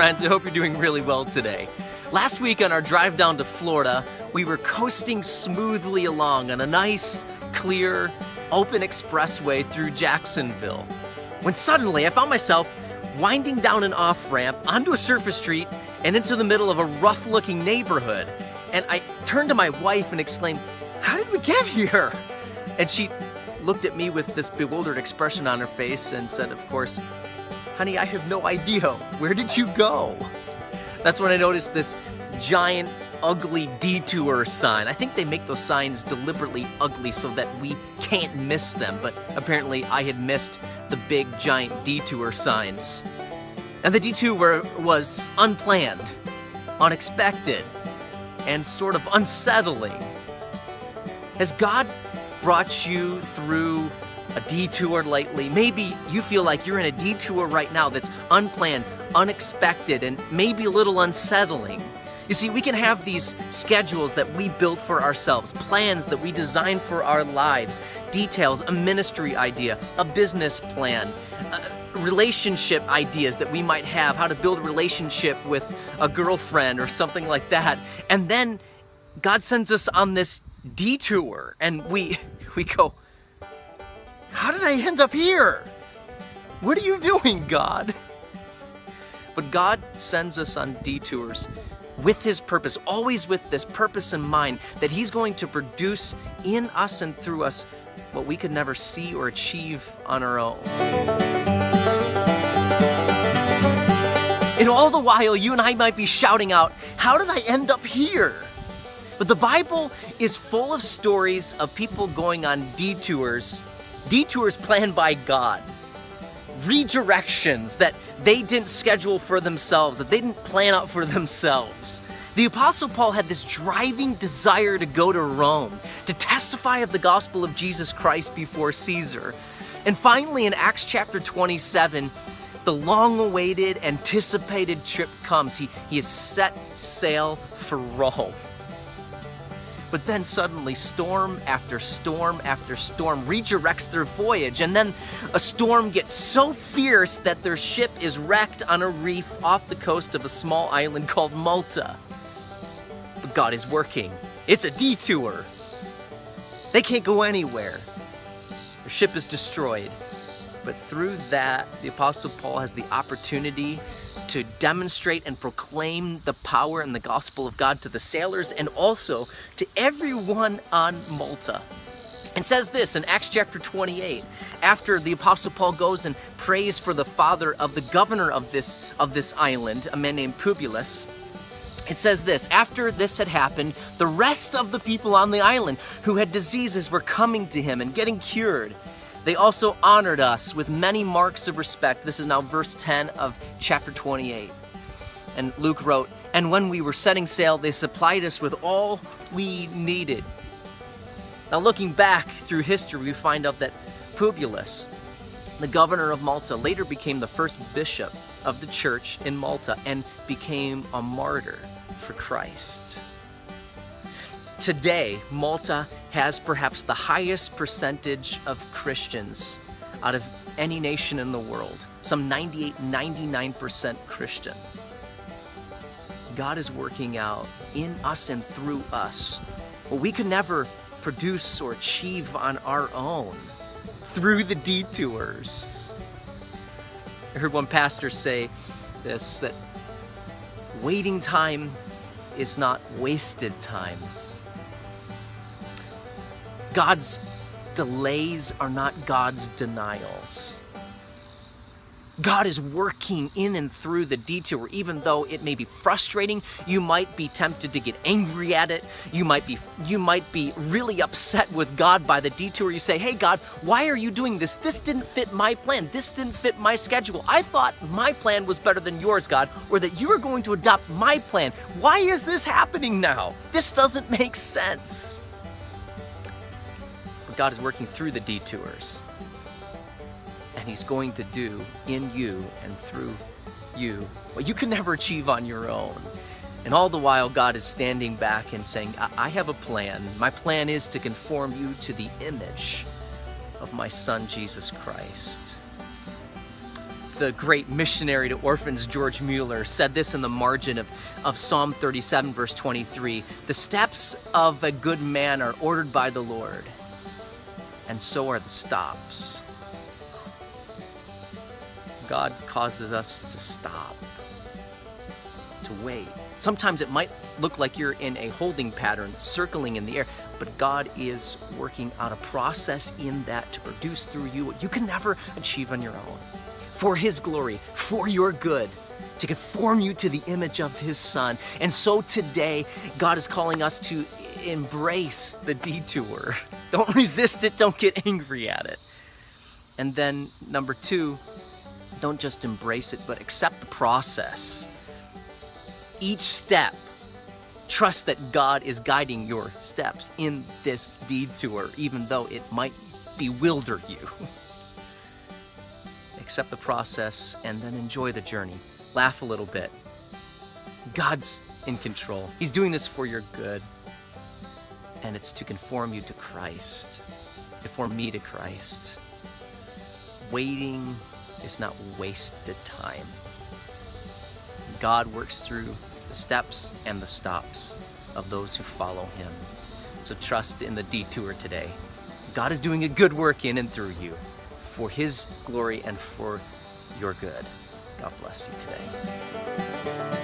friends. I hope you're doing really well today. Last week on our drive down to Florida, we were coasting smoothly along on a nice, clear, open expressway through Jacksonville, when suddenly I found myself winding down an off-ramp onto a surface street and into the middle of a rough-looking neighborhood. And I turned to my wife and exclaimed, "How did we get here?" And she looked at me with this bewildered expression on her face and said, of course, "Honey, I have no idea. Where did you go?" That's when I noticed this giant, ugly detour sign. I think they make those signs deliberately ugly so that we can't miss them, but apparently I had missed the big, giant detour signs. And the detour was unplanned, unexpected, and sort of unsettling. Has God brought you through a detour lately? Maybe you feel like you're in a detour right now that's unplanned, unexpected, and maybe a little unsettling. You see, we can have these schedules that we build for ourselves, plans that we design for our lives, details, a ministry idea, a business plan, relationship ideas that we might have, how to build a relationship with a girlfriend or something like that. And then God sends us on this detour and we go, "How did I end up here? What are you doing, God?" But God sends us on detours with his purpose, always with this purpose in mind, that he's going to produce in us and through us what we could never see or achieve on our own. And all the while, you and I might be shouting out, "How did I end up here?" But the Bible is full of stories of people going on detours planned by God, redirections that they didn't schedule for themselves, that they didn't plan out for themselves. The Apostle Paul had this driving desire to go to Rome, to testify of the gospel of Jesus Christ before Caesar. And finally, in Acts chapter 27, the long-awaited, anticipated trip comes. He has set sail for Rome. But then suddenly, storm after storm after storm redirects their voyage, and then a storm gets so fierce that their ship is wrecked on a reef off the coast of a small island called Malta. But God is working. It's a detour. They can't go anywhere. Their ship is destroyed. But through that, the Apostle Paul has the opportunity to demonstrate and proclaim the power and the gospel of God to the sailors and also to everyone on Malta. And says this in Acts chapter 28, after the Apostle Paul goes and prays for the father of the governor of this island, a man named Publius. It says this: after this had happened, the rest of the people on the island who had diseases were coming to him and getting cured. They also honored us with many marks of respect. This is now verse 10 of chapter 28. And Luke wrote, "And when we were setting sail, they supplied us with all we needed." Now looking back through history, we find out that Publius, the governor of Malta, later became the first bishop of the church in Malta and became a martyr for Christ. Today, Malta has perhaps the highest percentage of Christians out of any nation in the world. Some 98-99% Christian. God is working out in us and through us what we could never produce or achieve on our own through the detours. I heard one pastor say this, that waiting time is not wasted time. God's delays are not God's denials. God is working in and through the detour, even though it may be frustrating. You might be tempted to get angry at it. You might be really upset with God by the detour. You say, "Hey God, why are you doing this? This didn't fit my plan. This didn't fit my schedule. I thought my plan was better than yours, God, or that you were going to adopt my plan. Why is this happening now? This doesn't make sense." But God is working through the detours. And he's going to do in you and through you what you can never achieve on your own. And all the while, God is standing back and saying, I have a plan. My plan is to conform you to the image of my Son, Jesus Christ. The great missionary to orphans George Mueller said this in the margin of Psalm 37, verse 23. The steps of a good man are ordered by the Lord, and so are the stops. God causes us to stop, to wait. Sometimes it might look like you're in a holding pattern, circling in the air, but God is working out a process in that to produce through you what you can never achieve on your own. For His glory, for your good, to conform you to the image of His Son. And so today, God is calling us to embrace the detour. Don't resist it, don't get angry at it. And then number 2, don't just embrace it, but accept the process. Each step, trust that God is guiding your steps in this detour, even though it might bewilder you. Accept the process and then enjoy the journey. Laugh a little bit. God's in control. He's doing this for your good. And it's to conform you to Christ, conform me to Christ. Waiting is not wasted time. God works through the steps and the stops of those who follow Him. So trust in the detour today. God is doing a good work in and through you for His glory and for your good. God bless you today.